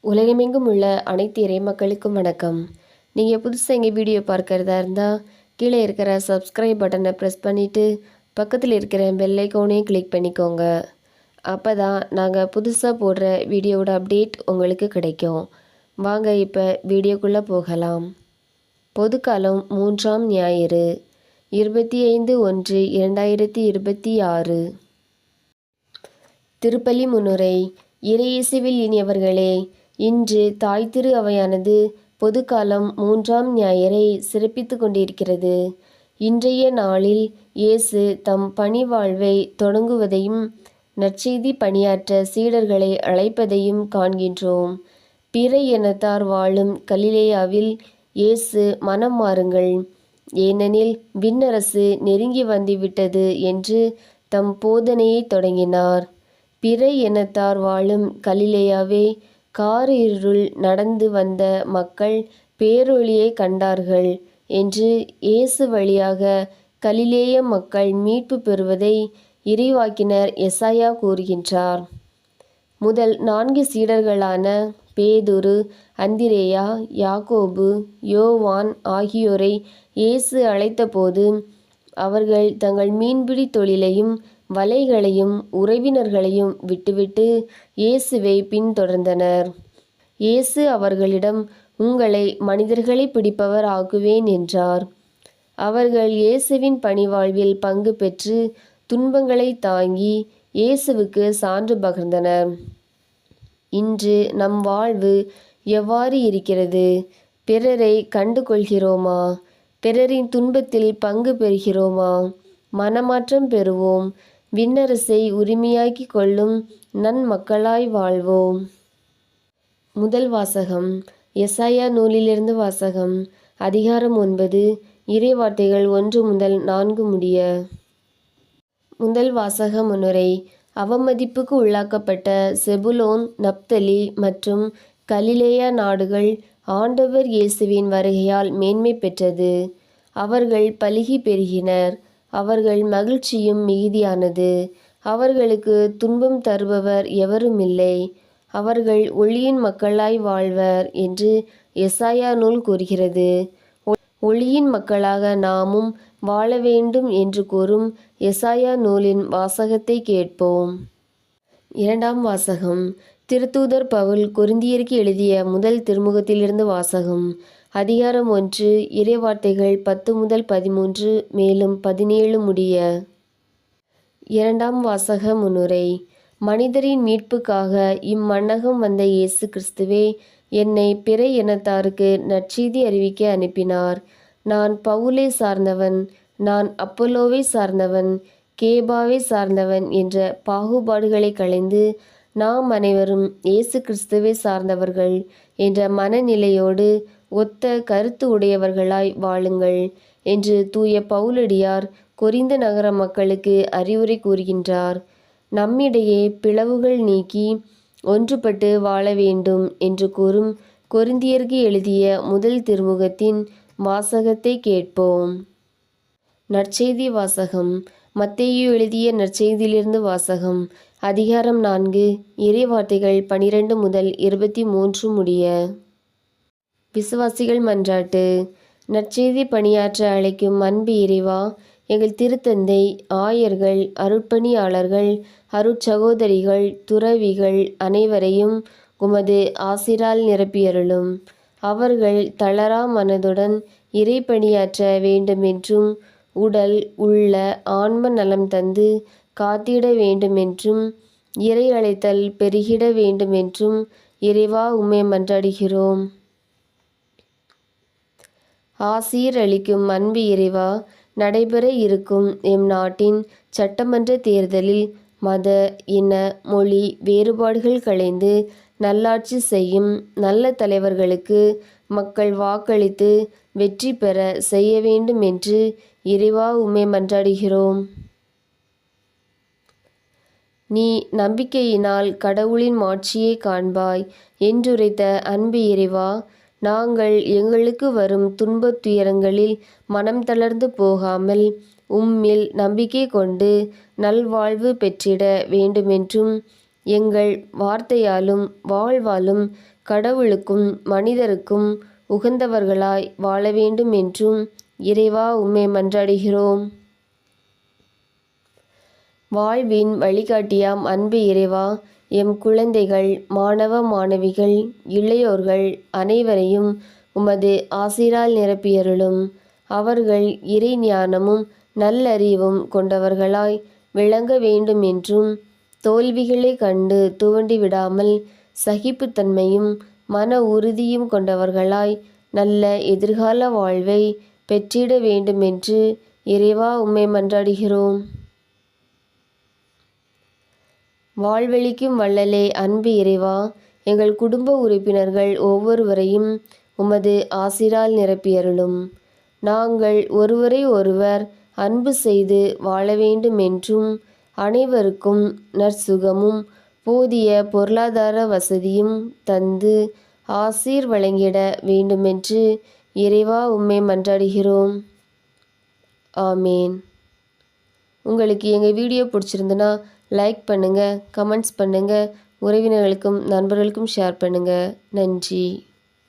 உலகமெங்கும் உள்ள அனைத்து இறை மக்களுக்கும் வணக்கம். நீங்கள் புதுசாக எங்கள் வீடியோ பார்க்குறதா இருந்தால் கீழே இருக்கிற சப்ஸ்கிரைப் பட்டனை ப்ரெஸ் பண்ணிவிட்டு பக்கத்தில் இருக்கிற பெல் ஐக்கானையும் கிளிக் பண்ணிக்கோங்க. அப்போ தான் நாங்கள் புதுசாக போடுற வீடியோவோட அப்டேட் உங்களுக்கு கிடைக்கும். வாங்க இப்போ வீடியோக்குள்ளே போகலாம். பொதுக்காலம் 3ஆம் ஞாயிறு 25/1/2026. திருப்பலி முன்னுரை. இறையேசுவில் இனியவர்களே, இன்று தாய் திரு அவையானது பொதுக்காலம் 3ஆம் ஞாயிறை சிறப்பித்து கொண்டிருக்கிறது. இன்றைய நாளில் இயேசு தம் பணி வாழ்வை தொடங்குவதையும் நற்செய்தி பணியாற்ற சீடர்களை அழைப்பதையும் காண்கின்றோம். பிற இனத்தார் வாழும் கலிலேயாவில் இயேசு மனம் மாறுங்கள், ஏனெனில் விண்ணரசு நெருங்கி வந்துவிட்டது என்று தம் போதனையை தொடங்கினார். பிற இனத்தார் வாழும் கலிலேயாவே, காரிருள் நடந்து வந்த மக்கள் பேரொளியை கண்டார்கள் என்று இயேசு வழியாக கலிலேய மக்கள் மீட்பு பெறுவதை இறைவாக்கினர் எசாயா கூறுகின்றார். முதல் 4 சீடர்களான பேதுரு, அந்திரேயா, யாக்கோபு, யோவான் ஆகியோரை இயேசு அழைத்தபோது அவர்கள் தங்கள் மீன்பிடி தொழிலையும் வலைகளையும் உறவினர்களையும் விட்டுவிட்டு இயேசுவை பின்தொடர்ந்தனர். இயேசு அவர்களிடம், உங்களை மனிதர்களை பிடிப்பவர் ஆக்குவேன் என்றார். அவர்கள் இயேசுவின் பணிவாழ்வில் பங்கு பெற்று துன்பங்களை தாங்கி இயேசுவுக்கு சான்று பகர்ந்தனர். இன்று நம் வாழ்வு எவ்வாறு இருக்கிறது? பிறரை கண்டு கொள்கிறோமா? பிறரின் துன்பத்தில் பங்கு பெறுகிறோமா? மனமாற்றம் பெறுவோம், விண்ணரசை உரிமையாக்கி கொள்ளும் நன்மக்களாய் வாழ்வோம். முதல் வாசகம். எசாயா நூலிலிருந்து வாசகம். அதிகாரம் 9, இறைவார்த்தைகள் 1 முதல் 4 முடிய. முதல் வாசக முன்னுரை. அவமதிப்புக்கு உள்ளாக்கப்பட்ட செபுலோன், நப்தலி மற்றும் கலிலேயா நாடுகள் ஆண்டவர் இயேசுவின் வருகையால் மேன்மை பெற்றது. அவர்கள் பலுகி பெருகினர், அவர்கள் மகிழ்ச்சியும் மிகுதியானது. அவர்களுக்கு துன்பம் தருபவர் எவருமில்லை, அவர்கள் ஒளியின் மக்களாய் வாழ்வர் என்று எசாயா நூல் கூறுகிறது. ஒளியின் மக்களாக நாமும் வாழ வேண்டும் என்று கூறும் எசாயா நூலின் வாசகத்தை கேட்போம். இரண்டாம் வாசகம். திருத்தூதர் பவுல் கொரிந்தியருக்கு எழுதிய முதல் திருமுகத்திலிருந்து வாசகம். அதிகாரம் 1, இறைவார்த்தைகள் 10 முதல் 13 மேலும் 17 முடிய. இரண்டாம் வாசக முன்னுரை. மனிதரின் மீட்புக்காக இம்மண்ணகம் வந்த இயேசு கிறிஸ்துவே என்னை பிற இனத்தாருக்கு நற்செய்தி அறிவிக்க அனுப்பினார். நான் பவுலை சார்ந்தவன், நான் அப்போலோவை சார்ந்தவன், கேபாவை சார்ந்தவன் என்ற பாகுபாடுகளை களைந்து நாம் அனைவரும் இயேசு கிறிஸ்துவை சார்ந்தவர்கள் என்ற மனநிலையோடு ஒத்த கருத்து உடையவர்களாய் வாழுங்கள் என்று தூய பவுலடியார் கொரிந்து நகர மக்களுக்கு அறிவுரை கூறுகின்றார். நம்மிடையே பிளவுகள் நீக்கி ஒன்றுபட்டு வாழ வேண்டும் என்று கூறும் கொரிந்தியருக்கு எழுதிய முதல் திருமுகத்தின் வாசகத்தை கேட்போம். நற்செய்தி வாசகம். மத்தேயு எழுதிய நற்செய்தியிலிருந்து வாசகம். அதிகாரம் 4, இறைவார்த்தைகள் 12 முதல் 23 முடிய. விசுவாசிகள் மன்றாட்டு. நற்செய்தி பணியாற்ற அழைக்கும் அன்பு இறைவா, எங்கள் திருத்தந்தை, ஆயர்கள், அருட்பணியாளர்கள், அருட்சகோதரிகள், துறவிகள் அனைவரையும் உமது ஆசிரால் நிரப்பியருளும். அவர்கள் தளரா மனதுடன் இறை பணியாற்ற வேண்டுமென்றும் உடல் உள்ள ஆன்ம நலம் தந்து காத்திட வேண்டுமென்றும் இறை அழைத்தல் பெருகிட வேண்டுமென்றும் இறைவா உம்மை மன்றாடுகிறோம். ஆசீர் அளிக்கும் அன்பு இறைவா, நடைபெற இருக்கும் எம் நாட்டின் சட்டமன்ற தேர்தலில் மத, இன, மொழி வேறுபாடுகள் களைந்து நல்லாட்சி செய்யும் நல்ல தலைவர்களுக்கு மக்கள் வாக்களித்து வெற்றி பெற செய்ய வேண்டும் என்று இறைவா உம்மை மன்றாடுகிறோம். நீ நம்பிக்கையினால் கடவுளின் மாட்சியை காண்பாய் என்றுரைத்த அன்பு இறைவா, நாங்கள் எங்களுக்கு வரும் துன்பத் துயரங்களில் மனம் தளர்ந்து போகாமல் உம்மில் நம்பிக்கை கொண்டு நல்வாழ்வு பெற்றிட வேண்டுமென்றும் எங்கள் வார்த்தையாலும் வாழ்வாலும் கடவுளுக்கும் மனிதருக்கும் உகந்தவர்களாய் வாழ வேண்டும் என்றும் இறைவா உம்மை மன்றாடுகிறோம். வாழ்வின் வழிகாட்டியாம் அன்பு இறைவா, எம் குழந்தைகள், மாணவ மாணவிகள், இளையோர்கள் அனைவரையும் உமது ஆசிரால் நிரப்பியருளும். அவர்கள் இறை ஞானமும் நல்லறிவும் கொண்டவர்களாய் விளங்க வேண்டும் என்றும், தோல்விகளை கண்டு துவண்டு விடாமல் சகிப்புத்தன்மையும் மன உறுதியும் கொண்டவர்களாய் நல்ல எதிர்கால வாழ்வை பெற்றிட வேண்டுமென்று இறைவா உம்மை மன்றாடுகிறோம். வாழ்வளிக்கும் வள்ளலே அன்பு இறைவா, எங்கள் குடும்ப உறுப்பினர்கள் ஒவ்வொருவரையும் உமது ஆசிரால் நிரப்பியருளும். நாங்கள் ஒருவரை ஒருவர் அன்பு செய்து வாழ வேண்டும் என்றும், அனைவருக்கும் நற்சுகமும் போதிய பொருளாதார வசதியும் தந்து ஆசீர் வழங்கிட வேண்டுமென்று இறைவா உம்மை மன்றாடுகிறோம். ஆமேன். உங்களுக்கு எங்கள் வீடியோ பிடிச்சிருந்துன்னா லைக் பண்ணுங்கள், கமெண்ட்ஸ் பண்ணுங்கள், உறவினர்களுக்கும் நண்பர்களுக்கும் ஷேர் பண்ணுங்கள். நன்றி.